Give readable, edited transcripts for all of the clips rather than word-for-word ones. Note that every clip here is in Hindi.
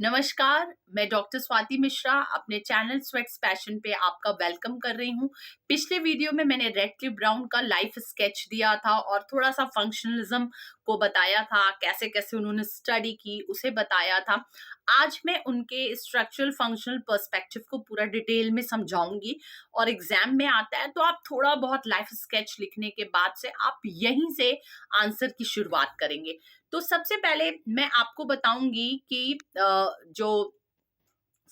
नमस्कार, मैं डॉक्टर स्वाति मिश्रा अपने चैनल स्वेट्स पैशन पे आपका वेलकम कर रही हूँ। पिछले वीडियो में मैंने रेडक्लिफ ब्राउन का लाइफ स्केच दिया था और थोड़ा सा फंक्शनलिज्म को बताया था, कैसे-कैसे उन्होंने स्टडी की उसे बताया था। आज मैं उनके स्ट्रक्चरल फंक्शनल पर्सपेक्टिव को पूरा डिटेल में समझाऊंगी और एग्जाम में आता है तो आप थोड़ा बहुत लाइफ स्केच लिखने के बाद से आप यहीं से आंसर की शुरुआत करेंगे। तो सबसे पहले मैं आपको बताऊंगी कि जो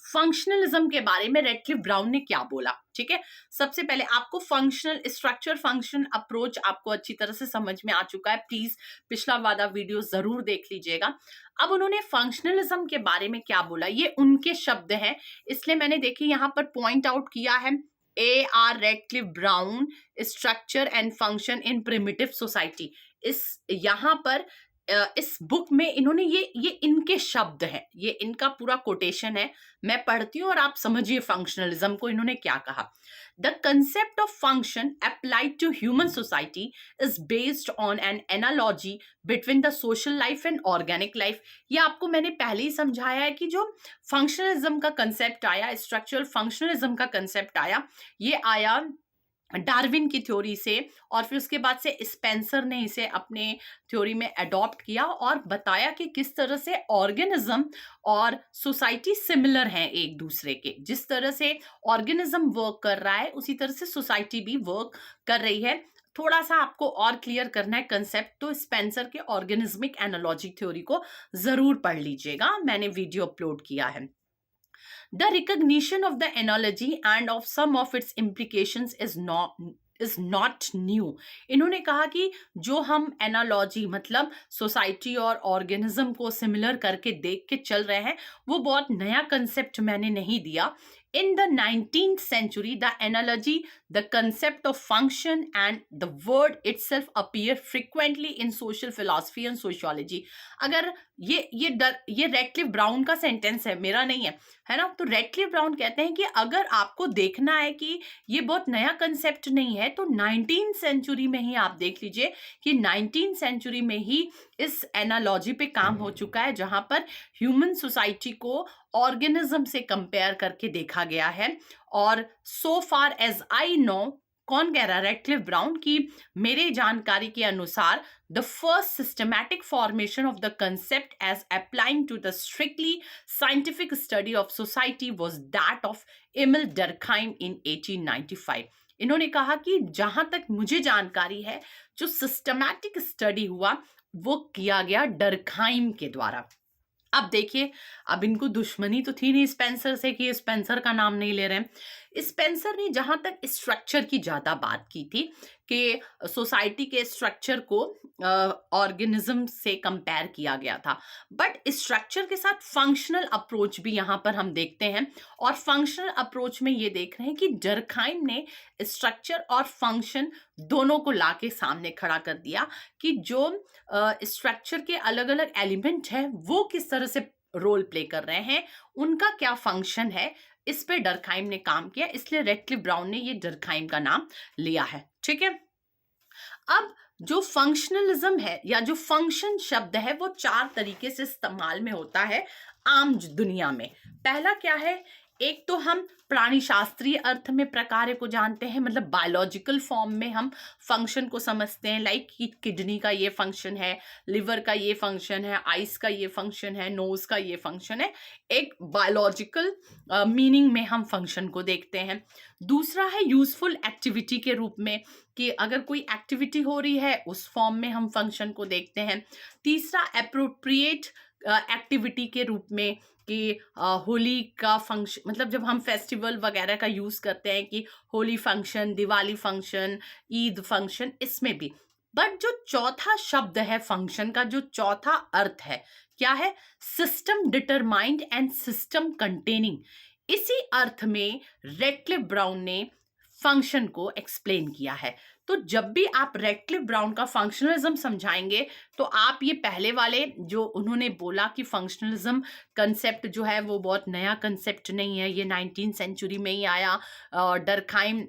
फंक्शनलिज्म के बारे में रेडक्लिफ ब्राउन ने क्या बोला। ठीक है, सबसे पहले आपको फंक्शनल स्ट्रक्चर फंक्शन अप्रोच आपको अच्छी तरह से समझ में आ चुका है। प्लीज पिछला वाला वीडियो जरूर देख लीजिएगा। अब उन्होंने फंक्शनलिज्म के बारे में क्या बोला, ये उनके शब्द हैं, इसलिए मैंने देखिए यहाँ पर पॉइंट आउट किया है। A.R. Radcliffe Brown, structure and function in primitive society. इस यहाँ पर इस बुक में इन्होंने ये इनके शब्द हैं, ये इनका पूरा कोटेशन है। मैं पढ़ती हूँ और आप समझिए फंक्शनलिज्म को इन्होंने क्या कहा। The concept of function applied to human society is based on an analogy between the social life and organic life. ये आपको मैंने पहले ही समझाया है कि जो फंक्शनलिज्म का कंसेप्ट आया, स्ट्रक्चरल फंक्शनलिज्म का कंसेप्ट आया, ये आया डार्विन की थ्योरी से और फिर उसके बाद से स्पेंसर ने इसे अपने थ्योरी में अडॉप्ट किया और बताया कि किस तरह से ऑर्गेनिज्म और सोसाइटी सिमिलर हैं एक दूसरे के। जिस तरह से ऑर्गेनिज्म वर्क कर रहा है उसी तरह से सोसाइटी भी वर्क कर रही है। थोड़ा सा आपको और क्लियर करना है कंसेप्ट तो स्पेंसर के ऑर्गेनिज्मिक एनालॉजी थ्योरी को जरूर पढ़ लीजिएगा, मैंने वीडियो अपलोड किया है। The recognition of the analogy and of some of its implications is not new. इन्होंने कहा कि जो हम एनालॉजी मतलब सोसाइटी और ऑर्गेनिज्म को सिमिलर करके देख के चल रहे हैं वो बहुत नया कंसेप्ट मैंने नहीं दिया। In the 19th century, the analogy, the concept of function and the word itself appear frequently in social philosophy and sociology. अगर ये रेडक्लिफ ब्राउन का सेंटेंस है, मेरा नहीं है ना। तो रेडक्लिफ ब्राउन कहते हैं कि अगर आपको देखना है कि ये बहुत नया कंसेप्ट नहीं है तो 19th सेंचुरी में ही आप देख लीजिए कि 19th सेंचुरी में ही इस एनालॉजी पे काम हो चुका है जहां पर ह्यूमन सोसाइटी को ऑर्गेनिज्म से कंपेयर करके देखा गया है। और सो फार एज आई नो, कौन कह रहा है? रेडक्लिफ ब्राउन की मेरे जानकारी के अनुसार the first systematic formation of the concept as applying to the strictly scientific study of society was that of Emile Durkheim in 1895। इन्होंने कहा कि जहां तक मुझे जानकारी है जो सिस्टमैटिक स्टडी हुआ वो किया गया डर्कहाइम के द्वारा। अब देखिए, अब इनको दुश्मनी तो थी नहीं स्पेंसर से कि स्पेंसर का नाम नहीं ले रहे हैं। स्पेंसर ने जहां तक स्ट्रक्चर की ज्यादा बात की थी कि सोसाइटी के स्ट्रक्चर को ऑर्गेनिज्म से कंपेयर किया गया था, बट स्ट्रक्चर के साथ फंक्शनल अप्रोच भी यहां पर हम देखते हैं। और फंक्शनल अप्रोच में ये देख रहे हैं कि डर्कहाइम ने स्ट्रक्चर और फंक्शन दोनों को लाके सामने खड़ा कर दिया कि जो स्ट्रक्चर के अलग अलग एलिमेंट है वो किस तरह से रोल प्ले कर रहे हैं, उनका क्या फंक्शन है, इस पे डर्कहाइम ने काम किया। इसलिए रेडक्लिफ ब्राउन ने ये डर्कहाइम का नाम लिया है। ठीक है, अब जो फंक्शनलिज्म है या जो फंक्शन शब्द है वो चार तरीके से इस्तेमाल में होता है आम दुनिया में। पहला क्या है? एक तो हम प्राणी शास्त्रीय अर्थ में प्रकार्य को जानते हैं, मतलब बायोलॉजिकल फॉर्म में हम फंक्शन को समझते हैं, लाइक किडनी का ये फंक्शन है, लिवर का ये फंक्शन है, आइस का ये फंक्शन है, नोज का ये फंक्शन है। एक बायोलॉजिकल मीनिंग में हम फंक्शन को देखते हैं। दूसरा है यूजफुल एक्टिविटी के रूप में कि अगर कोई एक्टिविटी हो रही है उस फॉर्म में हम फंक्शन को देखते हैं। तीसरा एप्रोप्रिएट एक्टिविटी के रूप में कि होली का फंक्शन, मतलब जब हम फेस्टिवल वगैरह का यूज करते हैं कि Holi function, Diwali function, Eid function, इसमें भी। बट जो चौथा शब्द है फंक्शन का, जो चौथा अर्थ है क्या है? System determined and system containing. इसी अर्थ में रेडक्लिफ ब्राउन ने फंक्शन को एक्सप्लेन किया है। तो जब भी आप रेडक्लिफ ब्राउन का फंक्शनलिज्म समझाएंगे तो आप ये पहले वाले जो उन्होंने बोला कि फंक्शनलिज्म कंसेप्ट जो है वो बहुत नया कंसेप्ट नहीं है, ये 19th सेंचुरी में ही आया, डर्कहाइम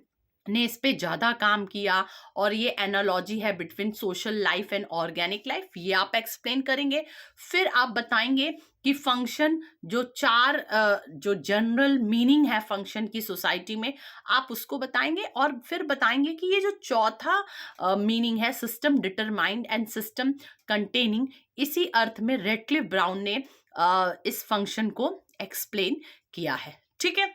ने इस पे ज़्यादा काम किया और ये एनालॉजी है between social life and organic life, ये आप एक्सप्लेन करेंगे। फिर आप बताएंगे कि फंक्शन जो चार जो जनरल मीनिंग है फंक्शन की सोसाइटी में, आप उसको बताएंगे और फिर बताएंगे कि ये जो चौथा मीनिंग है system determined and system containing, इसी अर्थ में रेडक्लिफ ब्राउन ने इस फंक्शन को एक्सप्लेन किया है। ठीक है,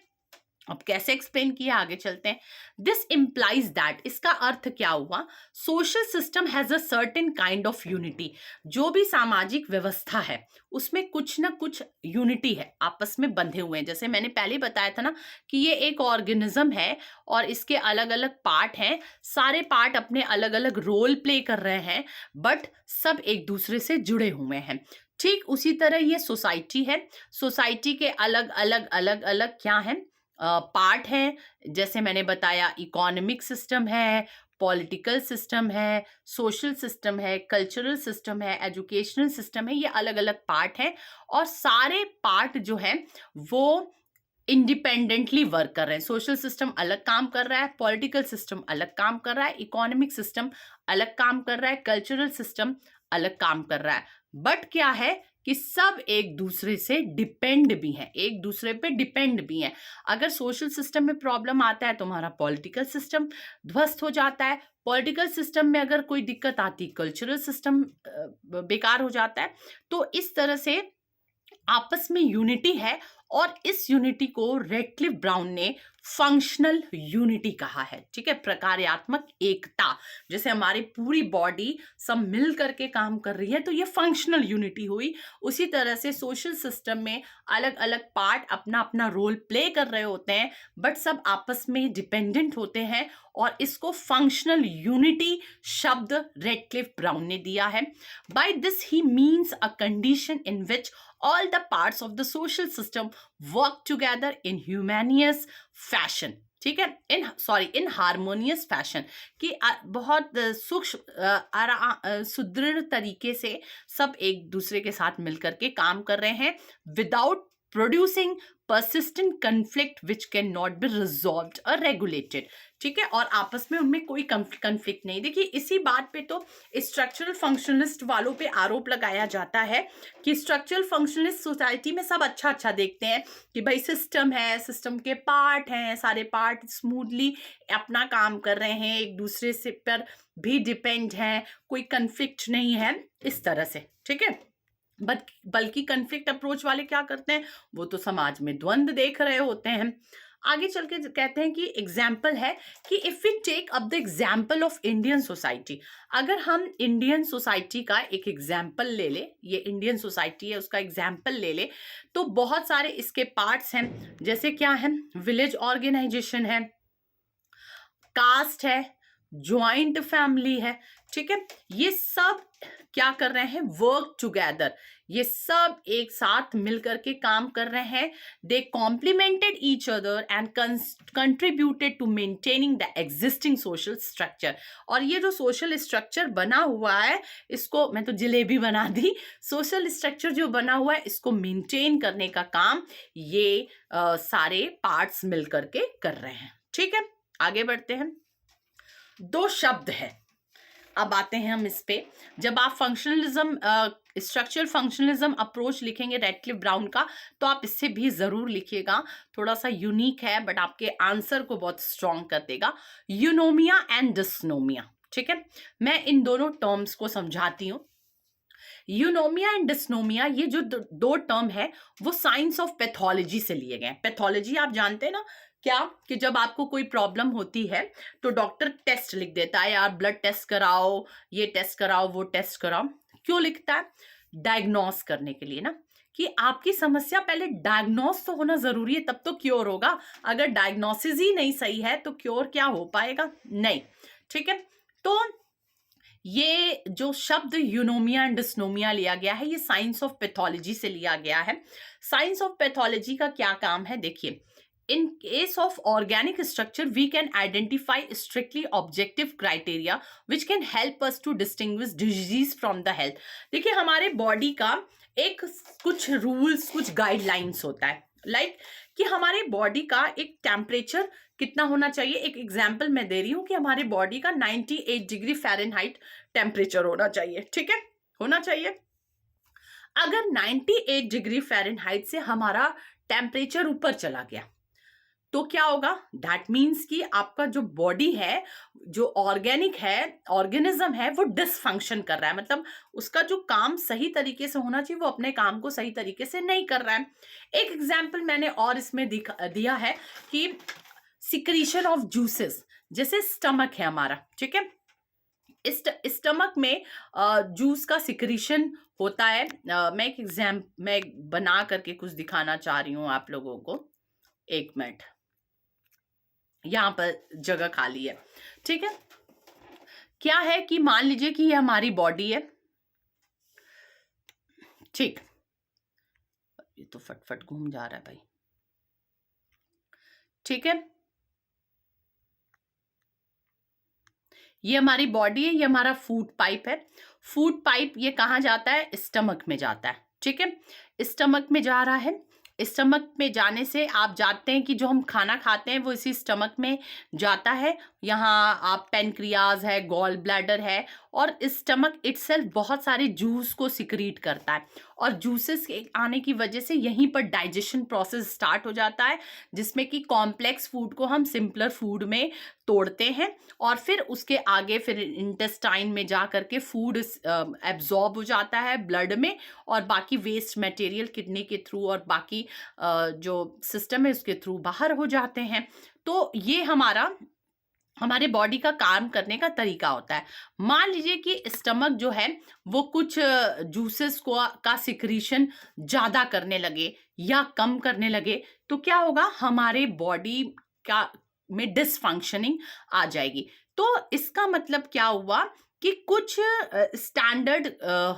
अब कैसे एक्सप्लेन किया, आगे चलते हैं। दिस इंप्लाइज दैट, इसका अर्थ क्या हुआ, social system has a certain kind of unity, जो भी सामाजिक व्यवस्था है उसमें कुछ ना कुछ यूनिटी है, आपस में बंधे हुए हैं। जैसे मैंने पहले बताया था ना कि ये एक ऑर्गेनिज्म है और इसके अलग अलग पार्ट हैं, सारे पार्ट अपने अलग अलग रोल प्ले कर रहे हैं, बट सब एक दूसरे से जुड़े हुए हैं। ठीक उसी तरह ये सोसाइटी है, सोसाइटी के अलग अलग अलग अलग क्या है, पार्ट हैं। जैसे मैंने बताया, इकोनॉमिक सिस्टम है, पॉलिटिकल सिस्टम है, सोशल सिस्टम है, कल्चरल सिस्टम है, एजुकेशनल सिस्टम है, ये अलग अलग पार्ट हैं और सारे पार्ट जो हैं वो इंडिपेंडेंटली वर्क कर रहे हैं। सोशल सिस्टम अलग काम कर रहा है, पॉलिटिकल सिस्टम अलग काम कर रहा है, इकोनॉमिक सिस्टम अलग काम कर रहा है, कल्चरल सिस्टम अलग काम कर रहा है, बट क्या है कि सब एक दूसरे से डिपेंड भी हैं, एक दूसरे पे डिपेंड भी हैं। अगर सोशल सिस्टम में प्रॉब्लम आता है तो हमारा पॉलिटिकल सिस्टम ध्वस्त हो जाता है, पॉलिटिकल सिस्टम में अगर कोई दिक्कत आती, कल्चरल सिस्टम बेकार हो जाता है। तो इस तरह से आपस में यूनिटी है और इस यूनिटी को रेडक्लिफ ब्राउन ने फंक्शनल यूनिटी कहा है। ठीक है, प्रकार्यात्मक एकता, जैसे हमारी पूरी बॉडी सब मिल करके काम कर रही है तो ये फंक्शनल यूनिटी हुई। उसी तरह से सोशल सिस्टम में अलग अलग पार्ट अपना अपना रोल प्ले कर रहे होते हैं, बट सब आपस में डिपेंडेंट होते हैं और इसको फंक्शनल यूनिटी शब्द रेडक्लिफ ब्राउन ने दिया है। By this he means a condition in which all the parts of the social system work together in harmonious fashion। ठीक है, इन हार्मोनियस फैशन, कि बहुत सूक्ष्म सुदृढ़ तरीके से सब एक दूसरे के साथ मिलकर के काम कर रहे हैं, without producing persistent conflict which cannot be resolved or regulated। ठीक है, और आपस में उनमें कोई कंफ्लिक्ट नहीं। देखिए, इसी बात पे तो स्ट्रक्चरल फंक्शनलिस्ट वालों पे आरोप लगाया जाता है कि स्ट्रक्चरल फंक्शनलिस्ट सोसाइटी में सब अच्छा अच्छा देखते हैं कि भाई सिस्टम है, सिस्टम के पार्ट हैं, सारे पार्ट स्मूथली अपना काम कर रहे हैं, एक दूसरे से पर भी डिपेंड हैं, कोई कंफ्लिक्ट नहीं है, इस तरह से। ठीक है, बल्कि कन्फ्लिक्ट अप्रोच वाले क्या करते हैं, वो तो समाज में द्वंद्व देख रहे होते हैं। आगे चल के कहते हैं कि एग्जाम्पल है कि if we take up the example of Indian society, अगर हम इंडियन सोसाइटी का एक एग्जाम्पल ले ले, ये इंडियन सोसाइटी है उसका एग्जाम्पल ले ले, तो बहुत सारे इसके पार्ट्स हैं। जैसे क्या है, विलेज ऑर्गेनाइजेशन है, कास्ट है, ज्वाइंट फैमिली है। ठीक है, ये सब क्या कर रहे हैं, वर्क टुगेदर, ये सब एक साथ मिलकर के काम कर रहे हैं। They complemented each other and contributed to maintaining the existing social structure. और ये जो सोशल स्ट्रक्चर बना हुआ है, इसको मैं तो जलेबी बना दी, सोशल स्ट्रक्चर जो बना हुआ है इसको मेंटेन करने का काम ये सारे पार्ट्स मिलकर के कर रहे हैं। ठीक है, आगे बढ़ते हैं। दो शब्द है, अब आते हैं हम इस पे। जब आप फंक्शनलिज्म स्ट्रक्चरल फंक्शनलिज्म अप्रोच लिखेंगे रेडक्लिफ ब्राउन का, तो आप इससे भी जरूर लिखिएगा, थोड़ा सा यूनिक है बट आपके आंसर को बहुत स्ट्रॉन्ग कर देगा। यूनोमिया एंड डिस्नोमिया। ठीक है, मैं इन दोनों टर्म्स को समझाती हूँ। यूनोमिया एंड डिस्नोमिया, ये जो दो टर्म है वो साइंस ऑफ पैथोलॉजी से लिए गए। पैथोलॉजी आप जानते हैं ना क्या, कि जब आपको कोई प्रॉब्लम होती है तो डॉक्टर टेस्ट लिख देता है, यार ब्लड टेस्ट कराओ, ये टेस्ट कराओ, वो टेस्ट कराओ। क्यों लिखता है, डायग्नोस करने के लिए ना, कि आपकी समस्या पहले डायग्नोस तो होना जरूरी है, तब तो क्योर होगा। अगर डायग्नोसिस ही नहीं सही है तो क्योर क्या हो पाएगा, नहीं। ठीक है, तो ये जो शब्द यूनोमिया एंड डिस्नोमिया लिया गया है, ये साइंस ऑफ पैथोलॉजी से लिया गया है। साइंस ऑफ पैथोलॉजी का क्या काम है, देखिए, in case of organic structure we can identify strictly objective criteria which can help us to distinguish disease from the health। देखिए, हमारे बॉडी का एक कुछ रूल्स, कुछ गाइडलाइंस होता है, लाइक कि हमारे बॉडी का एक टेम्परेचर कितना होना चाहिए। एक एग्जांपल मैं दे रही हूँ कि हमारे बॉडी का 98 डिग्री फ़ारेनहाइट टेम्परेचर होना चाहिए। ठीक है, होना चाहिए। अगर 98 डिग्री फ़ारेनहाइट से हमारा टेम्परेचर ऊपर चला गया तो क्या होगा? दैट मीन्स कि आपका जो बॉडी है, जो ऑर्गेनिक है, ऑर्गेनिज्म है, वो डिसफंक्शन कर रहा है। मतलब उसका जो काम सही तरीके से होना चाहिए, वो अपने काम को सही तरीके से नहीं कर रहा है। एक एग्जाम्पल मैंने और इसमें दिया है कि सिक्रीशन ऑफ जूसेस, जैसे स्टमक है हमारा, ठीक है, इस स्टमक में जूस का सिक्रीशन होता है। मैं बना करके कुछ दिखाना चाह रही हूँ आप लोगों को। एक मिनट, यहाँ पर जगह खाली है, ठीक है। क्या है कि मान लीजिए कि ये हमारी बॉडी है, ठीक, ये तो फटफट घूम जा रहा है भाई, ठीक है। ये हमारी बॉडी है, ये हमारा फूड पाइप है। फूड पाइप ये कहाँ जाता है? स्टमक में जाता है, ठीक है। स्टमक में जा रहा है। स्टमक में जाने से आप जानते हैं कि जो हम खाना खाते हैं वो इसी स्टमक में जाता है। यहाँ आप पेनक्रियाज है, गॉल ब्लैडर है, और स्टमक इटसेल्फ बहुत सारे जूस को सिक्रीट करता है, और जूसेस के आने की वजह से यहीं पर डाइजेशन प्रोसेस स्टार्ट हो जाता है, जिसमें कि कॉम्प्लेक्स फूड को हम सिंपलर फूड में तोड़ते हैं, और फिर उसके आगे फिर इंटेस्टाइन में जा करके फूड एब्जॉर्ब हो जाता है ब्लड में, और बाकी वेस्ट मटेरियल किडनी के थ्रू और बाकी जो सिस्टम है उसके थ्रू बाहर हो जाते हैं। तो ये हमारे बॉडी का काम करने का तरीका होता है। मान लीजिए कि स्टमक जो है वो कुछ जूसेस को का सिक्रीशन ज़्यादा करने लगे या कम करने लगे, तो क्या होगा? हमारे बॉडी का में डिसफंक्शनिंग आ जाएगी। तो इसका मतलब क्या हुआ कि कुछ स्टैंडर्ड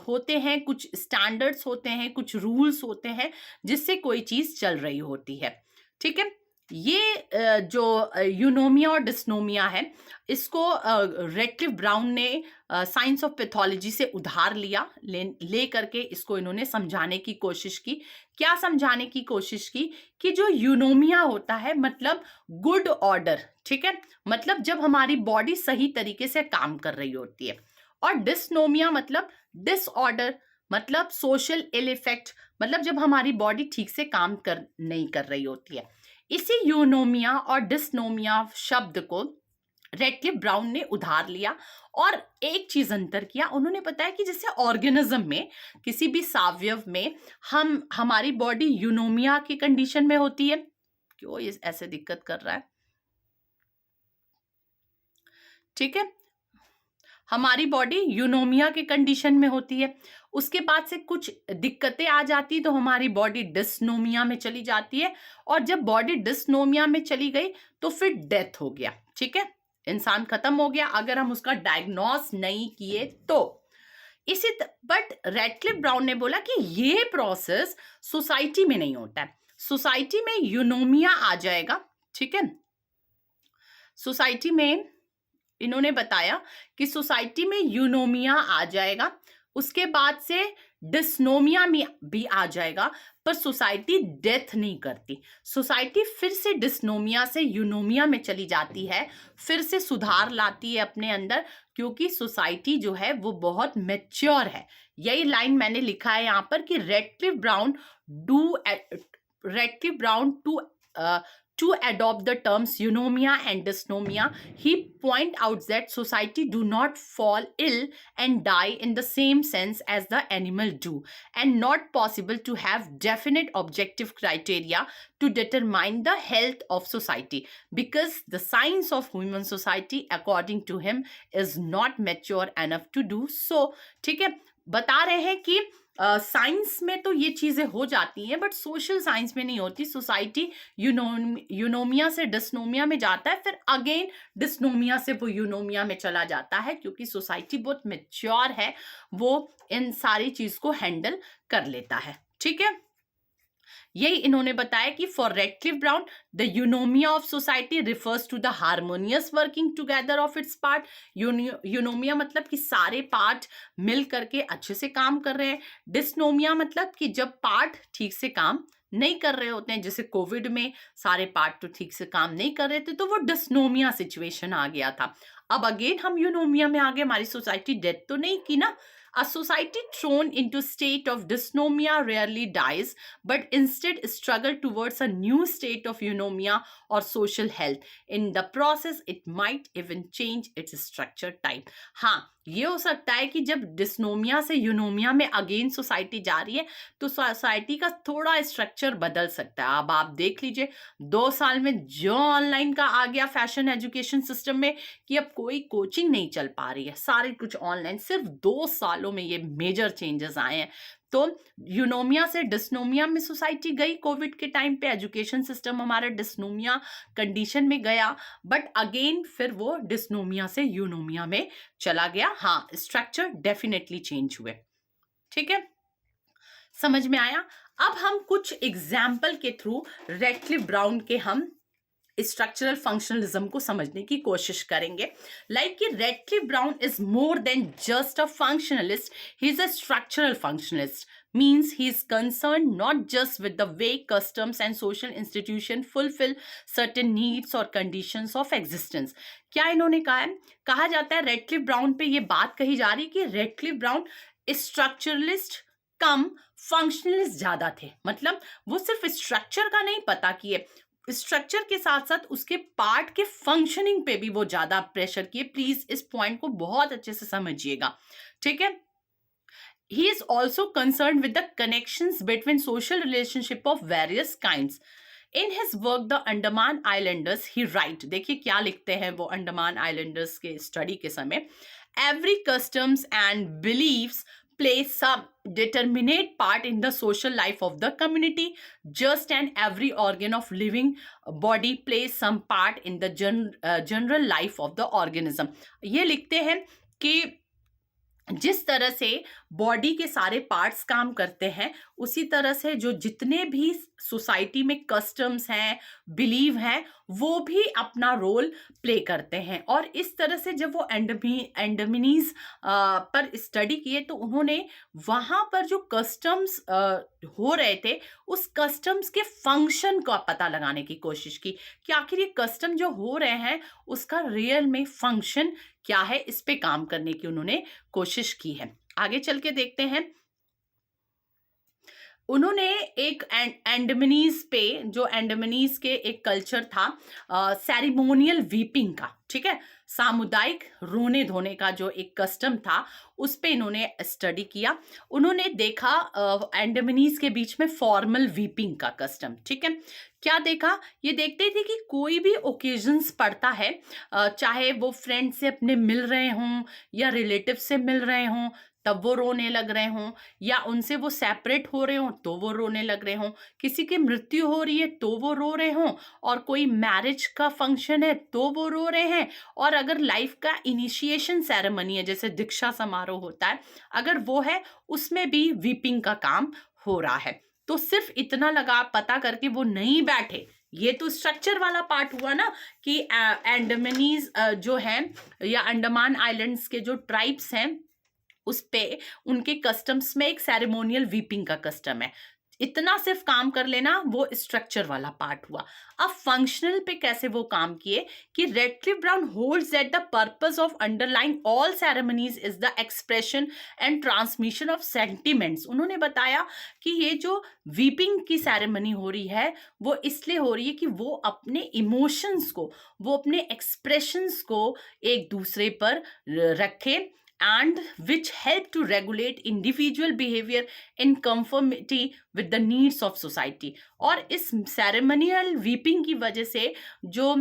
होते हैं, कुछ स्टैंडर्ड्स होते हैं, कुछ रूल्स होते हैं जिससे कोई चीज़ चल रही होती है, ठीक है। ये जो यूनोमिया और डिस्नोमिया है, इसको रेडक्लिफ ब्राउन ने साइंस ऑफ पैथोलॉजी से उधार ले करके इसको इन्होंने समझाने की कोशिश की। क्या समझाने की कोशिश की? कि जो यूनोमिया होता है मतलब गुड ऑर्डर, ठीक है, मतलब जब हमारी बॉडी सही तरीके से काम कर रही होती है, और डिस्नोमिया मतलब डिसऑर्डर, मतलब सोशल इल इफेक्ट, मतलब जब हमारी बॉडी ठीक से काम नहीं कर रही होती है। इसी यूनोमिया और डिस्नोमिया शब्द को रेडक्लिफ ब्राउन ने उधार लिया, और एक चीज अंतर किया। उन्होंने बताया कि जैसे ऑर्गेनिज्म में, किसी भी सावयव में हमारी बॉडी यूनोमिया की कंडीशन में होती है। क्यों ये ऐसे दिक्कत कर रहा है? ठीक है, हमारी बॉडी यूनोमिया के कंडीशन में होती है। उसके बाद से कुछ दिक्कतें आ जाती तो हमारी बॉडी डिस्नोमिया में चली जाती है, और जब बॉडी डिस्नोमिया में चली गई तो फिर डेथ हो गया, ठीक है, इंसान खत्म हो गया अगर हम उसका डायग्नोस नहीं किए तो। बट रेडक्लिफ ब्राउन ने बोला कि ये प्रोसेस सोसाइटी में नहीं होता है। सोसाइटी में यूनोमिया आ जाएगा, ठीक है, सोसाइटी में इन्होंने बताया कि सोसाइटी में यूनोमिया आ जाएगा, उसके बाद से डिस्नोमिया में भी आ जाएगा, पर सोसाइटी डेथ नहीं करती। सोसाइटी फिर से डिस्नोमिया से यूनोमिया में चली जाती है, फिर से सुधार लाती है अपने अंदर, क्योंकि सोसाइटी जो है वो बहुत मैच्योर है। यही लाइन मैंने लिखा है यहाँ पर कि Radcliffe Brown to adopt the terms eunomia and dysnomia, he point out that society do not fall ill and die in the same sense as the animal do, and not possible to have definite objective criteria to determine the health of society, because the science of human society according to him is not mature enough to do so। ठीक है, बता रहे हैं कि साइंस में तो ये चीजें हो जाती हैं, बट सोशल साइंस में नहीं होती। सोसाइटी यूनोमिया से डिस्नोमिया में जाता है, फिर अगेन डिस्नोमिया से वो यूनोमिया में चला जाता है, क्योंकि सोसाइटी बहुत मैच्योर है, वो इन सारी चीज को हैंडल कर लेता है, ठीक है। यही इन्होंने बताया कि for Radcliffe Brown the eunomia of society refers to the harmonious working together of its part. Eunomia मतलब कि सारे पार्ट मिल करके अच्छे से काम कर रहे हैं। डिस्नोमिया मतलब कि जब पार्ट ठीक से काम नहीं कर रहे होते हैं, जैसे कोविड में सारे पार्ट तो ठीक से काम नहीं कर रहे थे, तो वो डिस्नोमिया सिचुएशन आ गया था। अब अगेन हम यूनोमिया में आ गए, हमारी सोसाइटी डेथ तो नहीं की ना, A society thrown into state of dysnomia rarely dies, but instead struggle towards a new state of eunomia or social health. In the process, it might even change its structure type. हाँ, ये हो सकता है कि जब डिस्नोमिया से यूनोमिया में अगेन सोसाइटी जा रही है तो सोसाइटी का थोड़ा स्ट्रक्चर बदल सकता है. अब आप देख लीजिए 2 साल में जो ऑनलाइन का आ गया फैशन एजुकेशन सिस्टम में कि अब कोई कोचिंग नहीं चल पा रही है, सारे कुछ ऑनलाइन. सिर्फ 2 सालों में ये मेजर चेंजेस आए हैं. तो यूनोमिया से डिस्नोमिया में सोसाइटी गई कोविड के टाइम पे, एजुकेशन सिस्टम हमारा डिस्नोमिया कंडीशन में गया, बट अगेन फिर वो डिस्नोमिया से यूनोमिया में चला गया. हाँ, स्ट्रक्चर डेफिनेटली चेंज हुए. ठीक है, समझ में आया. अब हम कुछ एग्जाम्पल के थ्रू रेडक्लिफ ब्राउन के हम स्ट्रक्चरल फंक्शनलिज्म को समझने की कोशिश करेंगे. लाइक कि Radcliffe Brown is more than just a functionalist, he is a structural functionalist. Means he is concerned not just with the way customs and social institutions fulfill certain needs or conditions of existence. क्या इन्होंने कहा है? कहा जाता है रेडक्लिफ ब्राउन पे ये बात कही जा रही है कि रेडक्लिफ ब्राउन स्ट्रक्चरलिस्ट कम फंक्शनलिस्ट ज्यादा थे. मतलब वो सिर्फ स्ट्रक्चर का नहीं पता किए, स्ट्रक्चर के साथ साथ उसके पार्ट के फंक्शनिंग पे भी वो ज्यादा प्रेशर किए. प्लीज इस पॉइंट को बहुत अच्छे से समझिएगा. ठीक है. He is also concerned with the connections between social relationship of various kinds. In his work The Andaman Islanders, he write, देखिए क्या लिखते हैं वो अंडमान आइलैंडर्स के स्टडी के समय. Every customs and beliefs play some determinate part in the social life of the community, just and every organ of living body plays some part in the general life of the organism. ये लिखते हैं कि जिस तरह से बॉडी के सारे पार्ट्स काम करते हैं, उसी तरह से जो जितने भी सोसाइटी में कस्टम्स हैं, बिलीव हैं, वो भी अपना रोल प्ले करते हैं. और इस तरह से जब वो एंडमिनीज पर स्टडी किए तो उन्होंने वहाँ पर जो कस्टम्स हो रहे थे उस कस्टम्स के फंक्शन का पता लगाने की कोशिश की कि आखिर ये कस्टम जो हो रहे हैं उसका रियल में फंक्शन क्या है. इस पे काम करने की उन्होंने कोशिश की है. आगे चल के देखते हैं. उन्होंने एक एंडमनीज पे, जो एंडमनीज के एक कल्चर था सेरेमोनियल वीपिंग का, ठीक है, सामुदायिक रोने धोने का जो एक कस्टम था, उस पे इन्होंने स्टडी किया. उन्होंने देखा एंडमनीज के बीच में फॉर्मल वीपिंग का कस्टम. ठीक है, क्या देखा? ये देखते थे कि कोई भी ओकेजन्स पड़ता है, चाहे वो फ्रेंड से अपने मिल रहे हों या रिलेटिव से मिल रहे हों तब वो रोने लग रहे हों, या उनसे वो सेपरेट हो रहे हों तो वो रोने लग रहे हों, किसी की मृत्यु हो रही है तो वो रो रहे हों, और कोई मैरिज का फंक्शन है तो वो रो रहे हैं, और अगर लाइफ का इनिशिएशन सेरेमनी है जैसे दीक्षा समारोह होता है, अगर वो है उसमें भी वीपिंग का काम हो रहा है. तो सिर्फ इतना लगा पता करके वो नहीं बैठे. ये तो स्ट्रक्चर वाला पार्ट हुआ ना कि एंडमनीज जो है या अंडमान आइलैंड्स के जो ट्राइब्स हैं उस पे उनके कस्टम्स में एक सेरेमोनियल वीपिंग का कस्टम है. इतना सिर्फ काम कर लेना वो स्ट्रक्चर वाला पार्ट हुआ. अब फंक्शनल पे कैसे वो काम किए कि Radcliffe Brown holds that the purpose of underlying all ceremonies is the expression and transmission of sentiments. उन्होंने बताया कि ये जो वीपिंग की सेरेमनी हो रही है वो इसलिए हो रही है कि वो अपने इमोशंस को, वो अपने एक्सप्रेशंस को एक दूसरे पर रखे, and which help to regulate individual behavior in conformity with the needs of society. और इस सेरेमनियल वीपिंग की वजह से जो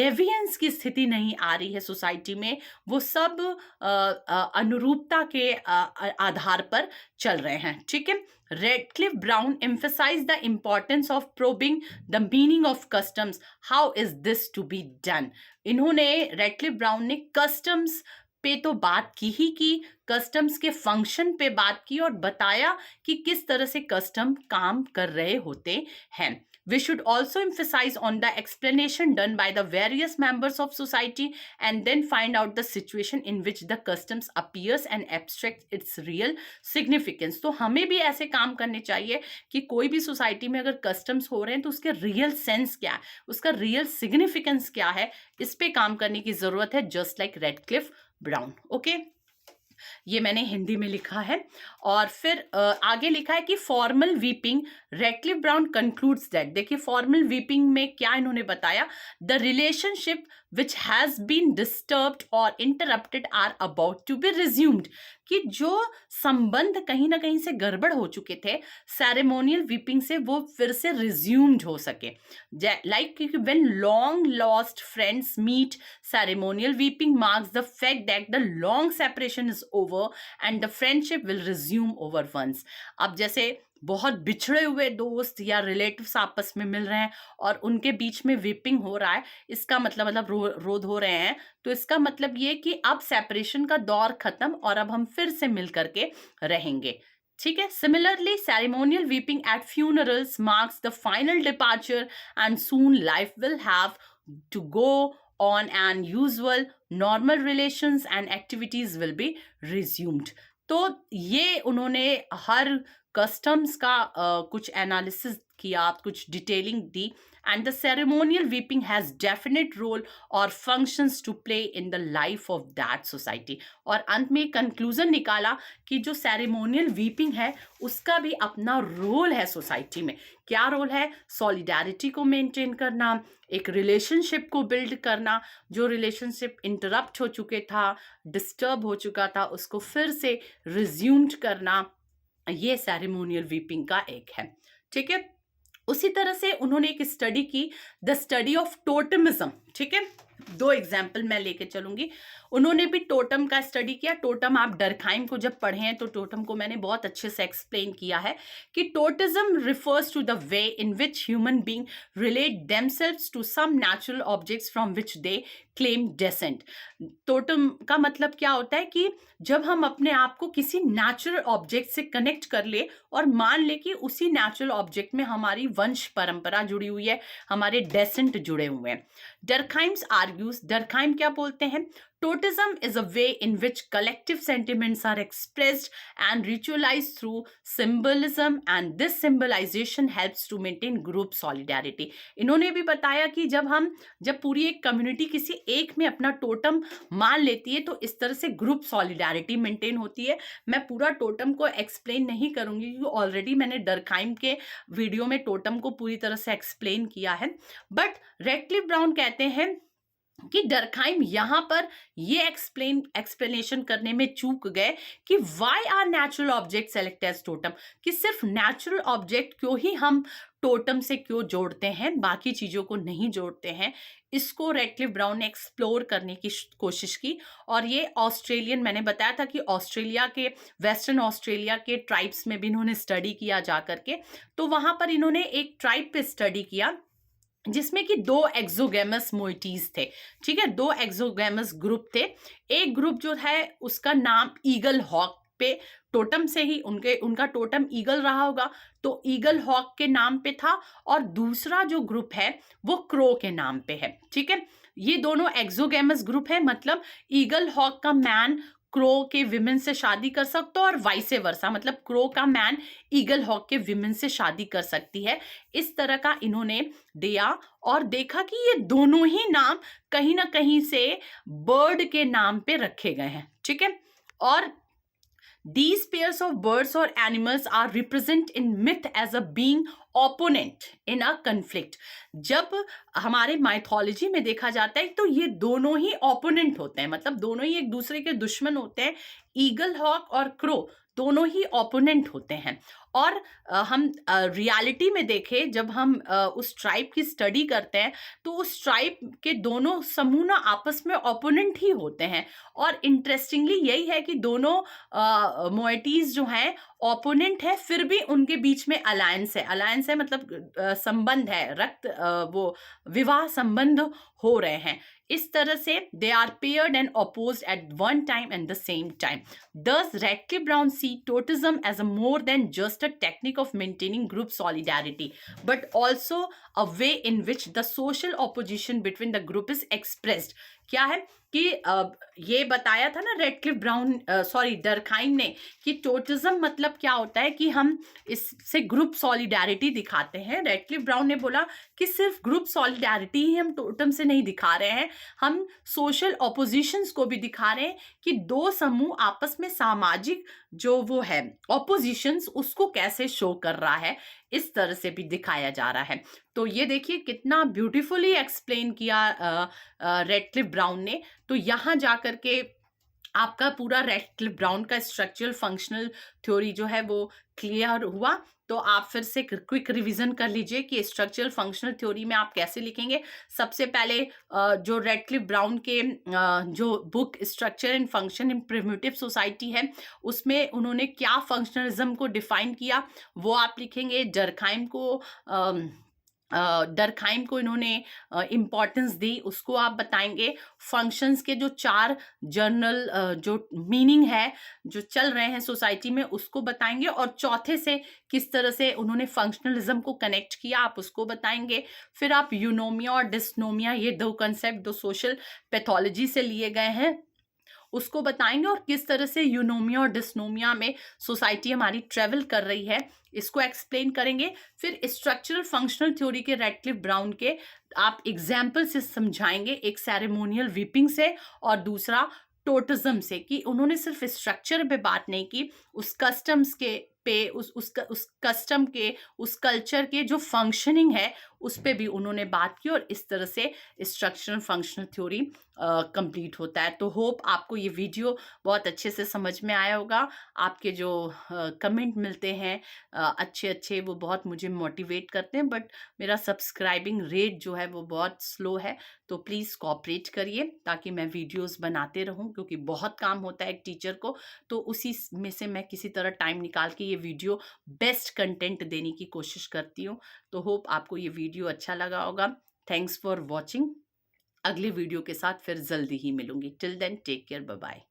डेवियंस की स्थिति नहीं आ रही है सोसाइटी में, वो सब अनुरूपता के आधार पर चल रहे हैं. ठीक है. Redcliffe Brown emphasized the importance of probing the meaning of customs. How is this to be done? इन्होंने रेडक्लिफ ब्राउन ने कस्टम्स पे तो बात की ही की, कस्टम्स के फंक्शन पे बात की और बताया कि किस तरह से कस्टम काम कर रहे होते हैं. We should also emphasize on the explanation done by the various members of society and then find out the situation in which the customs appears and abstract its real significance. तो हमें भी ऐसे काम करने चाहिए कि कोई भी सोसाइटी में अगर कस्टम्स हो रहे हैं तो उसके रियल सेंस क्या है, उसका रियल सिग्निफिकेंस क्या है, इस पे काम करने की जरूरत है, just like Radcliffe Brown. Okay, ये मैंने हिंदी में लिखा है। और फिर आगे लिखा है कि formal weeping, Radcliffe Brown concludes that, देखिए फॉर्मल वीपिंग में क्या इन्होंने बताया, the relationship which has been disturbed और interrupted are about to be resumed, कि जो संबंध कहीं ना कहीं से गड़बड़ हो चुके थे सेरेमोनियल वीपिंग से, वो फिर से रिज्यूम्ड हो सके। Like when long lost friends meet, ceremonial weeping marks the fact that the long separation is over and the friendship will resume over once. अब जैसे बहुत बिछड़े हुए दोस्त या रिलेटिव्स आपस में मिल रहे हैं और उनके बीच में वीपिंग हो रहा है, इसका मतलब रोध हो रहे हैं, तो इसका मतलब ये कि अब सेपरेशन का दौर खत्म और अब हम फिर से मिल करके रहेंगे। ठीक है। Similarly ceremonial weeping at funerals marks the final departure and soon life will have to go on and usual normal relations and activities will be resumed. तो ये उन्होंने हर कस्टम्स का कुछ एनालिसिस किया, कुछ detailing the, and the ceremonial weeping has definite role or functions to play in the life of that society. और अंत में कंक्लूजन निकाला कि जो सेरेमोनियल वीपिंग है उसका भी अपना रोल है सोसाइटी में। क्या रोल है? सॉलिडारिटी को मेंटेन करना, एक रिलेशनशिप को बिल्ड करना, जो रिलेशनशिप इंटरप्ट हो चुके था, डिस्टर्ब हो चुका था, उसको फिर से रिज्यूम्ड करना, ये सेरेमोनियल वीपिंग का एक है। ठीक है। उसी तरह से उन्होंने एक स्टडी की, द स्टडी ऑफ टोटमिज्म। ठीक है, 2 एग्जाम्पल मैं लेके चलूंगी। उन्होंने भी टोटम का स्टडी किया। टोटम आप डरखाइम को जब पढ़े हैं तो टोटम को मैंने बहुत अच्छे से एक्सप्लेन किया है कि totemism refers to the way in which human being relate themselves to some natural objects from which they claim descent. Totem का मतलब क्या होता है कि जब हम अपने आप को किसी नेचुरल ऑब्जेक्ट से कनेक्ट कर ले और मान ले कि उसी नेचुरल ऑब्जेक्ट में हमारी वंश परंपरा जुड़ी हुई है, हमारे डेसेंट जुड़े हुए हैं। डरखाइम्स आर्ग्यूज, डरखाइम क्या बोलते हैं? Totemism is a way in which collective sentiments are expressed and ritualized through symbolism, and this symbolization helps to maintain group solidarity. इन्होंने भी बताया कि जब पूरी एक कम्युनिटी किसी एक में अपना टोटम मान लेती है तो इस तरह से ग्रुप सॉलिडारिटी मेंटेन होती है। मैं पूरा टोटम को एक्सप्लेन नहीं करूंगी क्योंकि ऑलरेडी मैंने डरखाइम के वीडियो में टोटम को पूरी तरह से एक्सप्लेन किया है। बट रेडक्लिफ ब्राउन कहते हैं कि डरखाइम यहां पर ये एक्सप्लेनेशन करने में चूक गए कि why are natural object select as totem, कि सिर्फ नेचुरल ऑब्जेक्ट क्यों ही हम टोटम से क्यों जोड़ते हैं, बाकी चीजों को नहीं जोड़ते हैं। इसको रेडक्लिफ ब्राउन ने एक्सप्लोर करने की कोशिश की। और ये ऑस्ट्रेलियन, मैंने बताया था कि ऑस्ट्रेलिया के, वेस्टर्न ऑस्ट्रेलिया के ट्राइब्स में भी इन्होंने स्टडी किया जा करके। तो वहां पर इन्होंने एक ट्राइब पे स्टडी किया जिसमें कि 2 एक्सोगेमस मोइटीज थे। ठीक है, 2 एक्सोगेमस ग्रुप थे। एक ग्रुप जो है उसका नाम ईगल हॉक पे, टोटम से ही उनका टोटम ईगल रहा होगा तो ईगल हॉक के नाम पे था, और दूसरा जो ग्रुप है वो क्रो के नाम पे है। ठीक है, ये दोनों एक्सोगेमस ग्रुप है, मतलब ईगल हॉक का मैन क्रो के विमेन से शादी कर सकता है और वाइस वर्सा, मतलब क्रो का मैन ईगल हॉक के विमेन से शादी कर सकती है। इस तरह का इन्होंने दिया और देखा कि ये दोनों ही नाम कहीं ना कहीं से बर्ड के नाम पे रखे गए हैं। ठीक है, और these pairs of birds or animals are represent in myth as a being opponent in a conflict. जब हमारे माइथोलॉजी में देखा जाता है तो ये दोनों ही ओपोनेंट होते हैं, मतलब दोनों ही एक दूसरे के दुश्मन होते हैं। ईगल हॉक और क्रो दोनों ही ओपोनेंट होते हैं। और हम रियलिटी में देखें, जब हम उस ट्राइब की स्टडी करते हैं तो उस ट्राइब के दोनों समूह ना आपस में ओपोनेंट ही होते हैं। और इंटरेस्टिंगली यही है कि दोनों मोइटीज जो हैं ओपोनेंट है, फिर भी उनके बीच में अलायंस है। अलायंस है मतलब संबंध है, रक्त वो विवाह संबंध हो रहे हैं। इस तरह से they are paired and opposed at one time and the same time. Thus, Radcliffe Brown see totemism as a more than just a technique of maintaining group solidarity, but also a way in which the social opposition between the group is expressed. क्या है कि ये बताया था ना रेडक्लिफ ब्राउन, सॉरी डर्कहाइम ने, कि टोटिज्म मतलब क्या होता है कि हम इससे ग्रुप सॉलिडारिटी दिखाते हैं। रेडक्लिफ ब्राउन ने बोला कि सिर्फ ग्रुप सॉलिडारिटी ही हम टोटम से नहीं दिखा रहे हैं, हम सोशल ऑपोजिशंस को भी दिखा रहे हैं कि दो समूह आपस में सामाजिक जो वो है ऑपोजिशंस उसको कैसे शो कर रहा है, इस तरह से भी दिखाया जा रहा है। तो ये देखिए कितना ब्यूटीफुली एक्सप्लेन किया रेडक्लिफ ब्राउन ने। तो यहाँ जाकर के आपका पूरा रेडक्लिफ ब्राउन का स्ट्रक्चरल फंक्शनल थ्योरी जो है वो क्लियर हुआ। तो आप फिर से क्विक रिवीजन कर लीजिए कि स्ट्रक्चरल फंक्शनल थ्योरी में आप कैसे लिखेंगे। सबसे पहले जो रेडक्लिफ ब्राउन के जो book structure and function in primitive society है उसमें उन्होंने क्या फंक्शनलिज्म को डिफाइन किया वो आप लिखेंगे। डर्कहाइम को इन्होंने इम्पॉर्टेंस दी, उसको आप बताएंगे। फंक्शंस के जो 4 जर्नल जो मीनिंग है जो चल रहे हैं सोसाइटी में उसको बताएंगे, और चौथे से किस तरह से उन्होंने फंक्शनलिज्म को कनेक्ट किया आप उसको बताएंगे। फिर आप यूनोमिया और डिस्नोमिया, ये 2 कंसेप्ट 2 सोशल पैथोलॉजी से लिए गए हैं, उसको बताएंगे, और किस तरह से यूनोमिया और डिस्नोमिया में सोसाइटी हमारी ट्रेवल कर रही है इसको एक्सप्लेन करेंगे। फिर स्ट्रक्चरल फंक्शनल थ्योरी के रेडक्लिफ ब्राउन के आप एग्जाम्पल से समझाएंगे, एक सेरेमोनियल वीपिंग से और दूसरा टोटिज्म से, कि उन्होंने सिर्फ स्ट्रक्चर पे बात नहीं की, उस कस्टम्स के पे उस कस्टम के उस कल्चर के जो फंक्शनिंग है उस पे भी उन्होंने बात की, और इस तरह से स्ट्रक्चरल फंक्शनल थ्योरी कंप्लीट होता है। तो होप आपको ये वीडियो बहुत अच्छे से समझ में आया होगा। आपके जो कमेंट मिलते हैं अच्छे अच्छे, वो बहुत मुझे मोटिवेट करते हैं, बट मेरा सब्सक्राइबिंग रेट जो है वो बहुत स्लो है। तो प्लीज़ कोऑपरेट करिए ताकि मैं वीडियोस बनाते रहूं, क्योंकि बहुत काम होता है एक टीचर को, तो उसी में से मैं किसी तरह टाइम निकाल के ये वीडियो बेस्ट कंटेंट देने की कोशिश करती हूँ। तो होप आपको ये वीडियो अच्छा लगा होगा। Thanks for watching. अगले वीडियो के साथ फिर जल्दी ही मिलूंगी। Till then take care, bye bye.